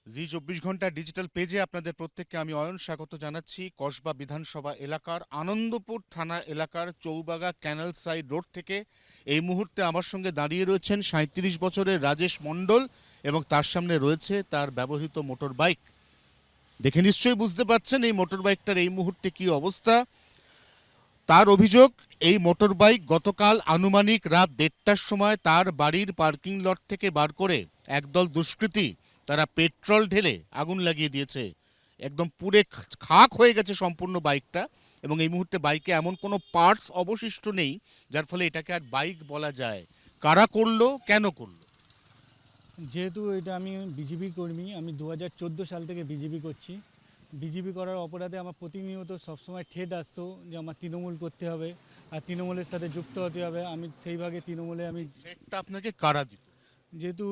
জি 24 ঘন্টা ডিজিটাল পেজে আপনাদের প্রত্যেককে আমি অয়ন স্বাগত জানাচ্ছি। কসবা বিধানসভা এলাকার আনন্দপুর থানা এলাকার চৌবাগা ক্যানাল সাইড রোড থেকে এই মুহূর্তে আমার সঙ্গে দাঁড়িয়ে রয়েছেন ৩৭ বছরের রাজেশ মণ্ডল এবং তার সামনে রয়েছে তার ব্যবহৃত মোটর বাইক। দেখে নিশ্চয়ই বুঝতে পারছেন এই মোটর বাইকটার এই মুহূর্তে কি অবস্থা। তার অভিযোগ, এই মোটর বাইক গতকাল আনুমানিক রাত ১:৩০টার সময় তার বাড়ির পার্কিং লট থেকে বার করে একদল দুষ্কৃতী তারা পেট্রোল ঢেলে আগুন লাগিয়ে দিয়েছে। একদম পুড়ে খাক হয়ে গেছে সম্পূর্ণ বাইকটা এবং এই মুহূর্তে বাইকে এমন কোনো পার্টস অবশিষ্ট নেই যার ফলে এটাকে আর বাইক বলা যায়। কারা করলো, কেন করলো? যেহেতু এটা আমি বিজেপি কর্মী, আমি 2014 সাল থেকে বিজেপি করছি। বিজেপি করার অপরাধে আমার প্রতিনিয়ত সবসময় ঠেট আসতো যে আমার তৃণমূল করতে হবে আর তৃণমূলের সাথে যুক্ত হতে হবে। আমি সেইভাবে তৃণমূলে আমি সেটটা আপনাকে কারা দিত? যেহেতু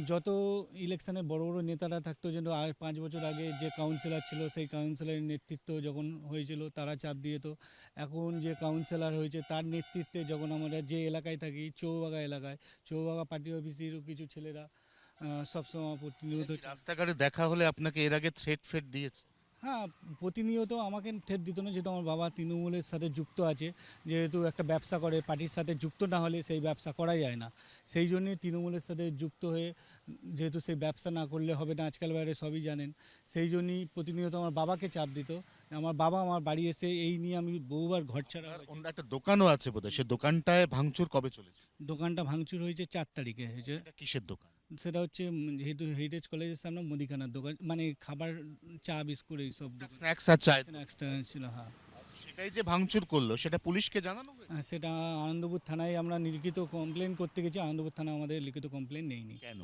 যত ইলেকশানে বড় বড় নেতারা থাকতো, যেন 5 বছর আগে যে কাউন্সিলর ছিল সেই কাউন্সিলরের নেতৃত্ব যখন হয়েছিল তারা চাপ দিত। এখন যে কাউন্সিলর হয়েছে তার নেতৃত্বে যখন আমরা যে এলাকায় থাকি চৌবাগা এলাকায়, চৌবাগা পার্টি অফিসেরও কিছু ছেলেরা সবসময় প্রতিনিয়ত রাস্তাঘাটে দেখা হলে আপনাকে এর আগে থ্রেট ফেট দিয়েছে? হ্যাঁ, প্রতিনিয়ত আমাকে ঠেট দিত না, যেহেতু আমার বাবা তৃণমূলের সাথে যুক্ত আছে। যেহেতু একটা ব্যবসা করে, পার্টির সাথে যুক্ত না হলে সেই ব্যবসা করা যায় না। সেই জন্যে তৃণমূলের সাথে যুক্ত হয়ে, যেহেতু সেই ব্যবসা না করলে হবে না, আজকাল বাইরে সবই জানেন, সেই জন্যই প্রতিনিয়ত আমার বাবাকে চাপ দিত। আমার বাবা আমার বাড়ি এসে এই নিয়ে আমি বহুবার ঘর ছাড়া আর অন্য একটা দোকানও আছে বোধহয়, সে দোকানটায় ভাঙচুর কবে চলেছে? দোকানটা ভাঙচুর হয়েছে 4 তারিখে হয়েছে। এটা কিসের দোকান? সেটা হচ্ছে যেহেতু হেরিটেজ কলেজের সামনে মুদিখানার দোকান, মানে খাবার, চা বিস্কুট এইসব দোকান, স্ন্যাক্স আর চায়। স্ন্যাক্সটা ছিল। হ্যাঁ, সেটাই যে ভাঙচুর করলো সেটা পুলিশকে জানানো হয়েছে? সেটা আনন্দপুর থানায় আমরা লিখিত কমপ্লেন করতে গেছি। আনন্দপুর থানা আমাদের লিখিত কমপ্লেন নেয়নি। কেন?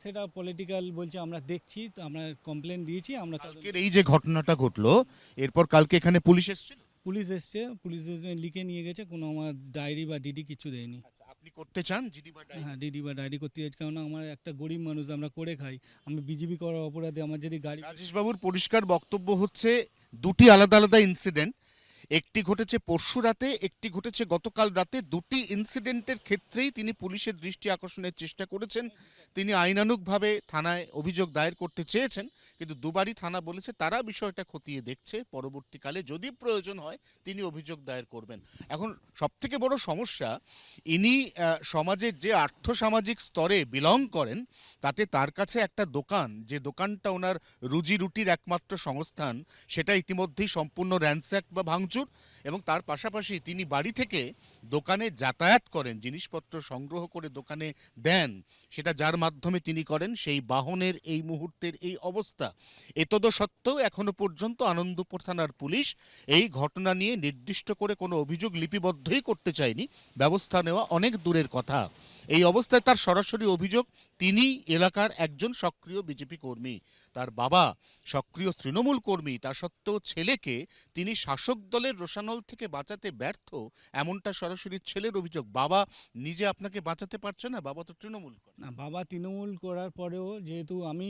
সেটা পলিটিক্যাল বলছে, আমরা দেখছি, তো আমরা কমপ্লেন দিয়েছি। আমরা কালকের এই যে ঘটনাটা ঘটলো এরপর কালকে এখানে পুলিশ এসেছিল? পুলিশ এসছে, পুলিশ এসে লিখে নিয়ে গেছে, কোনো আমার ডায়েরি বা ডিডি কিছু দেয়নি। আচ্ছা, আপনি করতে চান জিডি বা ডায়েরি? হ্যাঁ, ডিডি বা ডায়েরি করতে যাচ্ছি, কারণ আমার একটা গরিব মানুষ, আমরা করে খাই। আমি বিজেপি করার অপরাধে আমার যদি গাড়ি রাজেশ বাবুর পরিষ্কার বক্তব্য হচ্ছে দুটি আলাদা আলাদা ইনসিডেন্ট। একটি ঘটেছে পরশু রাতে, একটি ঘটেছে গতকাল রাতে। দুটি ইনসিডেন্টের ক্ষেত্রেই তিনি পুলিশের দৃষ্টি আকর্ষণের চেষ্টা করেছেন। তিনি আইনানুগভাবে থানায় অভিযোগ দায়ের করতে চেয়েছেন, কিন্তু দুবারই থানা বলেছে তারা বিষয়টা খতিয়ে দেখছে, পরবর্তীকালে যদি প্রয়োজন হয় তিনি অভিযোগ দায়ের করবেন। এখন সবথেকে বড় সমস্যা, ইনি সমাজের যে আর্থসামাজিক স্তরে বিলং করেন তাতে তার কাছে একটা দোকান, যে দোকানটা ওনার রুজি রুটির একমাত্র সংস্থান, সেটা ইতিমধ্যেই সম্পূর্ণ র্যানস্যাক বা ভাঙচুর। এবং তার পাশাপাশি তিনি বাড়ি থেকে দোকানে যাতায়াত করেন, জিনিসপত্র সংগ্রহ করে দোকানে দেন, সেটা যার মাধ্যমে তিনি করেন, সেই বাহনের এই মুহূর্তের এই অবস্থা। এতদসত্ত্বেও এখনো পর্যন্ত আনন্দপুর থানার পুলিশ এই ঘটনা নিয়ে নির্দিষ্ট করে কোনো অভিযোগ লিপিবদ্ধই করতে চায়নি। ব্যবস্থা নেওয়া অনেক দূরের কথা। এই অবস্থায় তার সরাসরি অভিযোগ, তিনি এলাকার একজন সক্রিয় বিজেপি কর্মী, তার বাবা সক্রিয় তৃণমূল কর্মী, তা সত্ত্বেও ছেলেকে তিনি শাসক দলের রোষানল থেকে বাঁচাতে ব্যর্থ, এমনটা সরাসরি ছেলের অভিযোগ। বাবা নিজে আপনাকে বাঁচাতে পারছে না, বাবা তো তৃণমূল করে। না, বাবা তৃণমূল করার পরেও যেহেতু আমি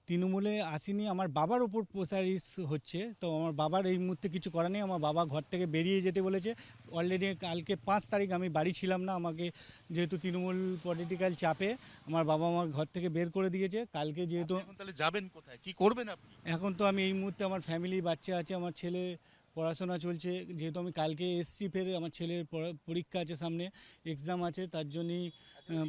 তৃণমূলে আসিনি, আমার বাবার ওপর প্রসারিস হচ্ছে, তো আমার বাবার এই মুহূর্তে কিছু করা নেই। আমার বাবা ঘর থেকে বেরিয়ে যেতে বলেছে অলরেডি। কালকে 5 তারিখ আমি বাড়ি ছিলাম না, আমাকে যেহেতু তৃণমূল পলিটিক্যাল চাপে আমার বাবা আমার ঘর থেকে বের করে দিয়েছে। কালকে যেহেতু এখন তাহলে যাবেন কোথায়, কি করবেন আপনি? এখন তো আমি এই মুহূর্তে, আমার ফ্যামিলি, বাচ্চা আছে, আমার ছেলে পড়াশোনা চলছে। যেহেতু আমি কালকে এসছি, ফের আমার ছেলের পরীক্ষা আছে সামনে, এক্সাম আছে, তার জন্যই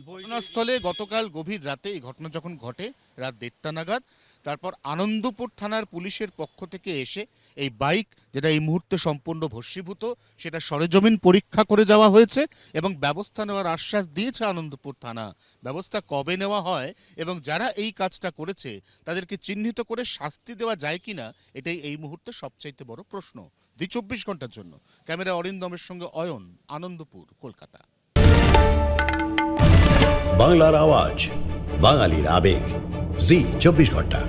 ঘটনাস্থলে গতকাল গভীর রাতে এই ঘটনা যখন ঘটে, রাত 1:30 নাগাদ, তারপর আনন্দপুর থানার পুলিশের পক্ষ থেকে এসে এই বাইক, যেটা এই মুহূর্তে সম্পূর্ণ ভস্মীভূত, সেটা সরেজমিন পরীক্ষা করে যাওয়া হয়েছে এবং ব্যবস্থা নেওয়ার আশ্বাস দিয়েছে আনন্দপুর থানা। ব্যবস্থা কবে নেওয়া হয় এবং যারা এই কাজটা করেছে তাদেরকে চিহ্নিত করে শাস্তি দেওয়া যায় কিনা, এটাই এই মুহূর্তে সবচাইতে বড় প্রশ্ন। জি 24 ঘন্টার জন্য ক্যামেরা অরিন্দমের সঙ্গে অয়ন, আনন্দপুর, কলকাতা। বাংলার আওয়াজ, বাঙালির আবেগ, জি 24 ঘন্টা।